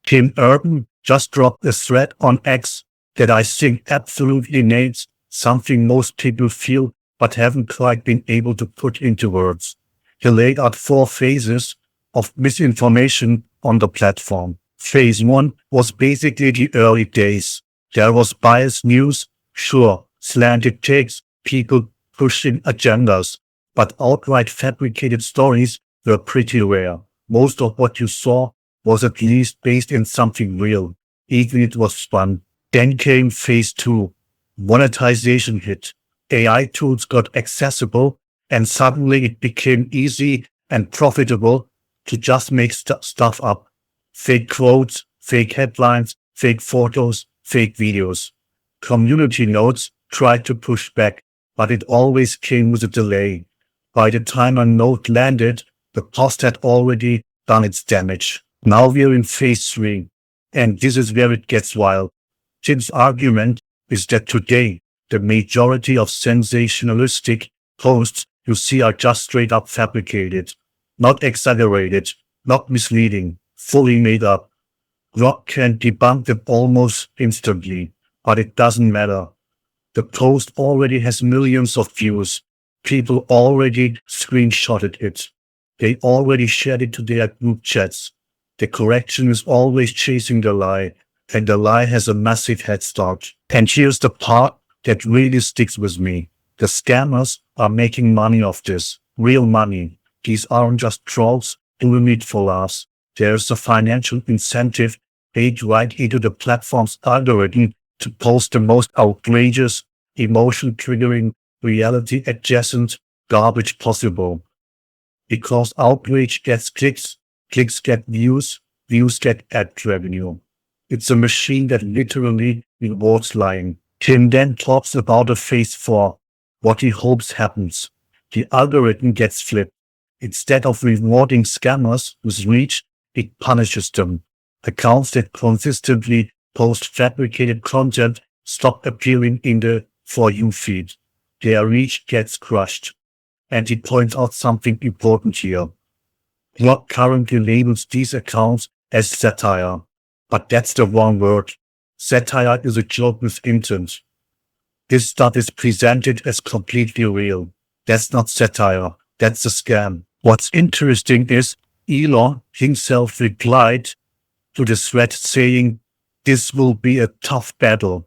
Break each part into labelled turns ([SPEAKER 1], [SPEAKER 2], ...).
[SPEAKER 1] Tim Urban just dropped a thread on X that I think absolutely nails something most people feel but haven't quite been able to put into words. He laid out 4 phases of misinformation on the platform. Phase 1 was basically the early days. There was biased news, sure, slanted takes, people pushing agendas, but outright fabricated stories were pretty rare. Most of what you saw was at least based in something real, even if it was fun. Then came phase 2. Monetization hit. AI tools got accessible, and suddenly it became easy and profitable to just make stuff up. Fake quotes, fake headlines, fake photos, fake videos. Community nodes tried to push back, but it always came with a delay. By the time a node landed, the post had already done its damage. Now we're in phase 3, and this is where it gets wild. Tim's argument is that today, the majority of sensationalistic posts you see are just straight up fabricated, not exaggerated, not misleading, fully made up. Grok can debunk them almost instantly, but it doesn't matter. The post already has millions of views. People already screenshotted it. They already shared it to their group chats. The correction is always chasing the lie, and the lie has a massive head start. And here's the part that really sticks with me. The scammers are making money off this. Real money. These aren't just trolls doing it for laughs. There's a financial incentive paid right into the platform's algorithm to post the most outrageous, emotion-triggering, reality-adjacent garbage possible. Because outrage gets clicks, clicks get views, views get ad revenue. It's a machine that literally rewards lying. Tim then talks about a phase 4, what he hopes happens. The algorithm gets flipped. Instead of rewarding scammers with reach, it punishes them. Accounts that consistently post fabricated content stop appearing in the For You feed. Their reach gets crushed. And he points out something important here. Grok currently labels these accounts as satire. But that's the wrong word. Satire is a joke with intent. This stuff is presented as completely real. That's not satire. That's a scam. What's interesting is Elon himself replied to the thread saying, "This will be a tough battle."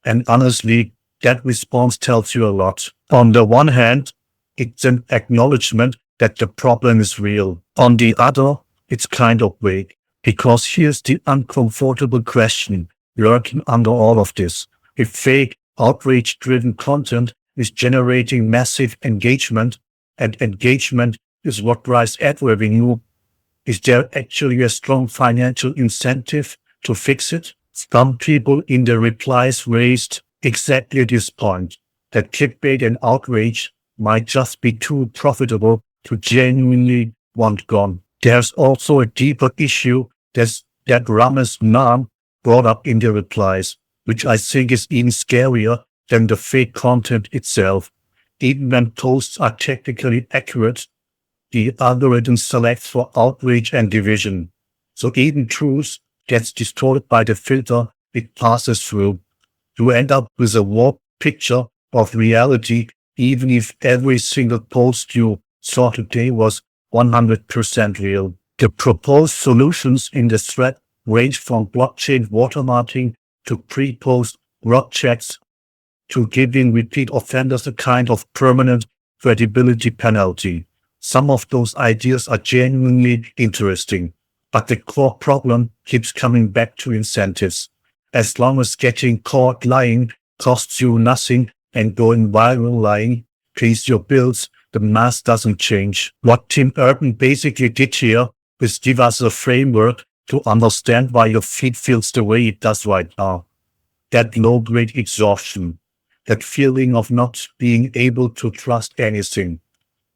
[SPEAKER 1] And honestly, that response tells you a lot. On the one hand, it's an acknowledgement that the problem is real. On the other, it's kind of vague. Because here's the uncomfortable question lurking under all of this. If fake, outrage-driven content is generating massive engagement, and engagement is what drives ad revenue, is there actually a strong financial incentive to fix it? Some people in the replies raised exactly this point, that clickbait and outrage might just be too profitable to genuinely want gone. There's also a deeper issue that Ramesh Nam brought up in the replies, which I think is even scarier than the fake content itself. Even when posts are technically accurate, the algorithm selects for outrage and division. So even truth gets distorted by the filter it passes through. You end up with a warped picture of reality, even if every single post you saw today was 100% real. The proposed solutions in the thread range from blockchain watermarking to pre-post Grok checks to giving repeat offenders a kind of permanent credibility penalty. Some of those ideas are genuinely interesting, but the core problem keeps coming back to incentives. As long as getting caught lying costs you nothing and going viral lying pays your bills, the math doesn't change. What Tim Urban basically did here is give us a framework to understand why your feed feels the way it does right now. That low-grade exhaustion, that feeling of not being able to trust anything,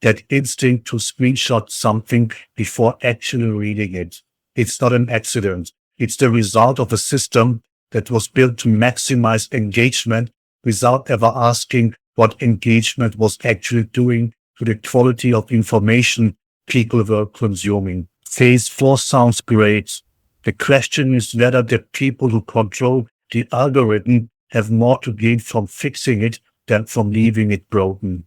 [SPEAKER 1] that instinct to screenshot something before actually reading it. It's not an accident. It's the result of a system that was built to maximize engagement without ever asking what engagement was actually doing to the quality of information people were consuming. Phase 4 sounds great. The question is whether the people who control the algorithm have more to gain from fixing it than from leaving it broken.